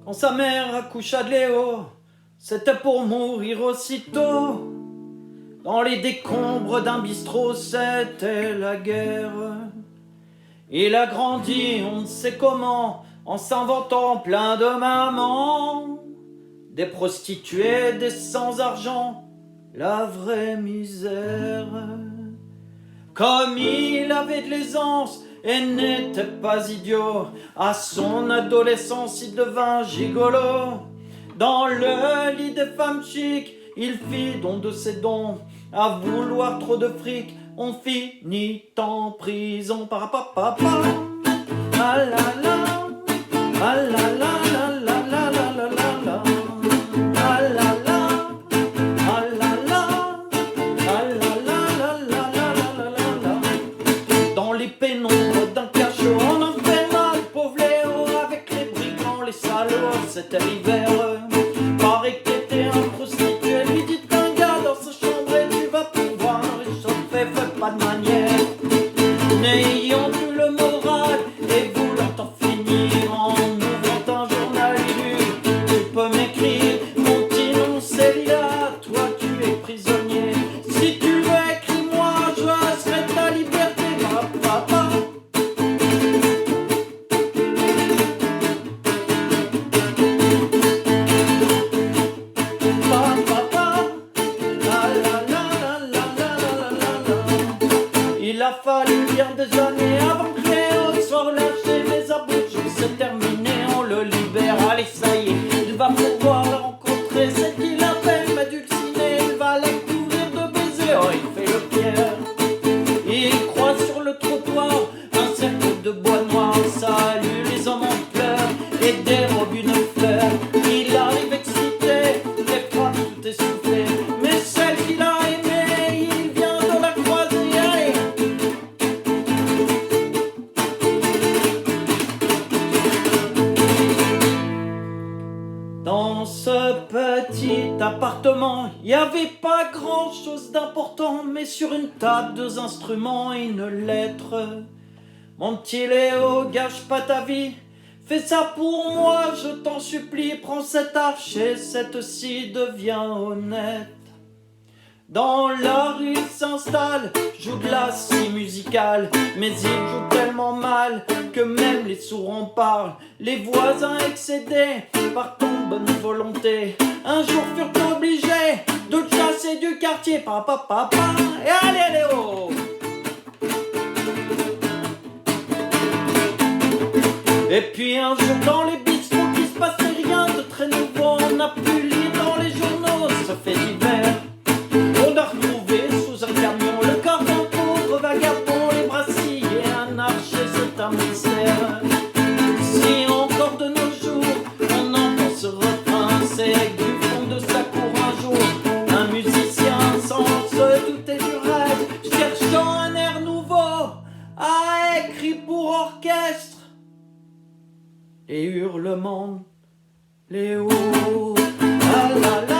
Quand sa mère accoucha de Léo, c'était pour mourir aussitôt. Dans les décombres d'un bistrot, c'était la guerre. Il a grandi, on ne sait comment, en s'inventant plein de mamans. Des prostituées, des sans-argent, la vraie misère. Comme il avait de l'aisance et n'était pas idiot, à son adolescence il devint gigolo. Dans le lit des femmes chics, il fit don de ses dons. À vouloir trop de fric, on finit en prison. Parapapapa, ah la la, ah la la la la la la la la, ah la la, ah la la, ah la la la la la la la. Dans les pénombres d'un cachot, on en fait mal, pauvre Léo, avec les brigands, les salauds, c'était l'hiver. Paraît que t'étais un prostitué, lui dit un gars dans sa chambre et tu vas pouvoir réchauffer, fais pas de manière. N'ayant plus le moral et voulant en finir en ouvrant un journal, tu peux m'écrire, mon petit nom c'est Lila, toi tu es prisonnier. Si tu veux écris-moi, je serai ta liberté, papa. Il a fallu bien des années avant que Léo soit relâché, mais à bout de jour c'est terminé, on le libère, allez ça y est, il va pouvoir la rencontrer, c'est qu'il appelle m'a dulciné, il va la couvrir de baisers, oh il fait le pierre, il croise sur le trottoir un cercle de bois noir, salut les hommes en pleurs et dérobe une fleur, il arrive excité, les femmes tout essoufflé, mais celle qu'il a aimée, il vient de la croiser. Dans ce petit appartement, il n'y avait pas grand chose d'important, mais sur une table, 2 instruments et une lettre. Mon petit Léo, gâche pas ta vie, fais ça pour moi, je t'en supplie, prends cette arche et cette-ci devient honnête. Dans la rue il s'installe, joue de la scie musicale, mais il joue tellement mal que même les sourds en parlent. Les voisins excédés par ton bonne volonté, un jour furent obligés de le chasser du quartier. Papa, et allez Léo. Et puis un jour dans les bistrots il se passait rien de très nouveau, on a pu lire dans les journaux, ça fait d'hiver. On a retrouvé sous un camion le corps d'un pauvre vagabond, les bras sciés, un archer, c'est un mystère. Si encore de nos jours on entend ce refrain, c'est du fond de sa cour un jour un musicien sans se douter du rêve, cherchant un air nouveau, a écrit pour orchestre et hurlement Léo, ah la la.